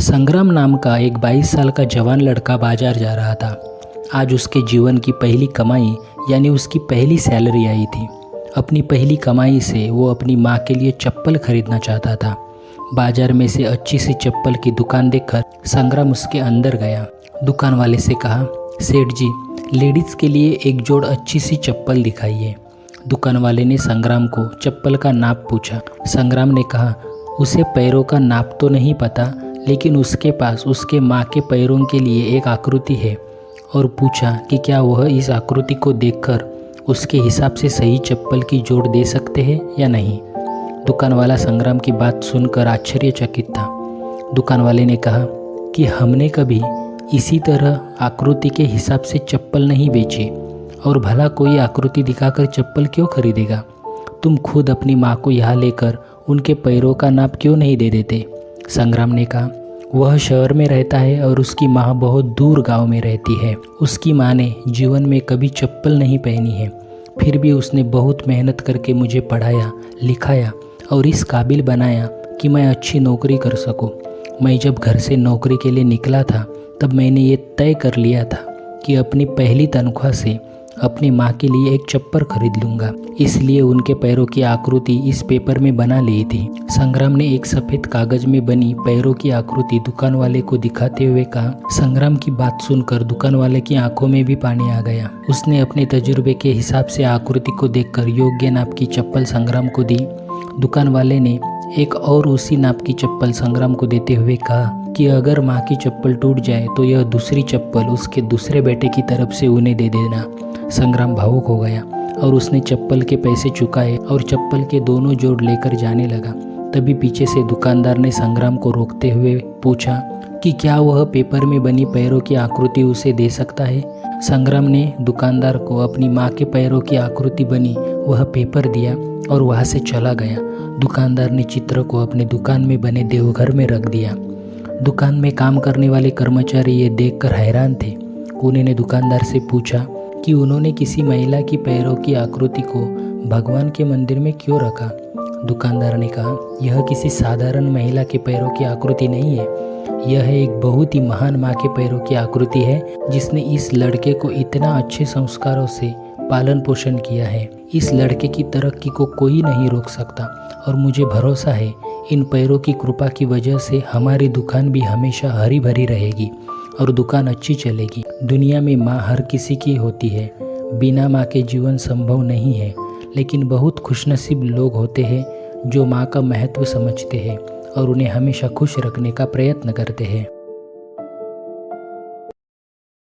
संग्राम नाम का एक 22 साल का जवान लड़का बाजार जा रहा था। आज उसके जीवन की पहली कमाई यानी उसकी पहली सैलरी आई थी। अपनी पहली कमाई से वो अपनी माँ के लिए चप्पल खरीदना चाहता था। बाजार में से अच्छी सी चप्पल की दुकान देखकर संग्राम उसके अंदर गया। दुकान वाले से कहा, सेठ जी, लेडीज़ के लिए एक जोड़ अच्छी सी चप्पल दिखाइए। दुकान वाले ने संग्राम को चप्पल का नाप पूछा। संग्राम ने कहा, उसे पैरों का नाप तो नहीं पता, लेकिन उसके पास उसके माँ के पैरों के लिए एक आकृति है, और पूछा कि क्या वह इस आकृति को देखकर उसके हिसाब से सही चप्पल की जोड़ दे सकते हैं या नहीं। दुकान वाला संग्राम की बात सुनकर आश्चर्यचकित था। दुकान वाले ने कहा कि हमने कभी इसी तरह आकृति के हिसाब से चप्पल नहीं बेची, और भला कोई आकृति दिखाकर चप्पल क्यों खरीदेगा। तुम खुद अपनी माँ को यहाँ लेकर उनके पैरों का नाप क्यों नहीं दे देते। संग्राम ने कहा, वह शहर में रहता है और उसकी माँ बहुत दूर गांव में रहती है। उसकी माँ ने जीवन में कभी चप्पल नहीं पहनी है, फिर भी उसने बहुत मेहनत करके मुझे पढ़ाया, लिखाया और इस काबिल बनाया कि मैं अच्छी नौकरी कर सकूं। मैं जब घर से नौकरी के लिए निकला था, तब मैंने ये तय कर लिया था कि अपनी पहली तनख्वाह से अपनी माँ के लिए एक चप्पल खरीद लूँगा। इसलिए उनके पैरों की आकृति इस पेपर में बना ली थी। संग्राम ने एक सफ़ेद कागज में बनी पैरों की आकृति दुकान वाले को दिखाते हुए कहा। संग्राम की बात सुनकर दुकान वाले की आंखों में भी पानी आ गया। उसने अपने तजुर्बे के हिसाब से आकृति को देखकर योग्य नाप की चप्पल संग्राम को दी। दुकान वाले ने एक और उसी नाप की चप्पल संग्राम को देते हुए कहा कि अगर माँ की चप्पल टूट जाए तो यह दूसरी चप्पल उसके दूसरे बेटे की तरफ से उन्हें दे देना। संग्राम भावुक हो गया और उसने चप्पल के पैसे चुकाए और चप्पल के दोनों जोड़ लेकर जाने लगा। तभी पीछे से दुकानदार ने संग्राम को रोकते हुए पूछा कि क्या वह पेपर में बनी पैरों की आकृति उसे दे सकता है। संग्राम ने दुकानदार को अपनी माँ के पैरों की आकृति बनी वह पेपर दिया और वहाँ से चला गया। दुकानदार ने चित्र को अपने दुकान में बने देवघर में रख दिया। दुकान में काम करने वाले कर्मचारी ये देखकर हैरान थे। उन्होंने दुकानदार से पूछा कि उन्होंने किसी महिला की पैरों की आकृति को भगवान के मंदिर में क्यों रखा। दुकानदार ने कहा, यह किसी साधारण महिला के पैरों की आकृति नहीं है, यह एक बहुत ही महान माँ के पैरों की आकृति है, जिसने इस लड़के को इतना अच्छे संस्कारों से पालन पोषण किया है। इस लड़के की तरक्की को कोई नहीं रोक सकता, और मुझे भरोसा है इन पैरों की कृपा की वजह से हमारी दुकान भी हमेशा हरी भरी रहेगी और दुकान अच्छी चलेगी। दुनिया में माँ हर किसी की होती है, बिना माँ के जीवन संभव नहीं है, लेकिन बहुत खुशनसीब लोग होते हैं जो माँ का महत्व समझते हैं और उन्हें हमेशा खुश रखने का प्रयत्न करते हैं।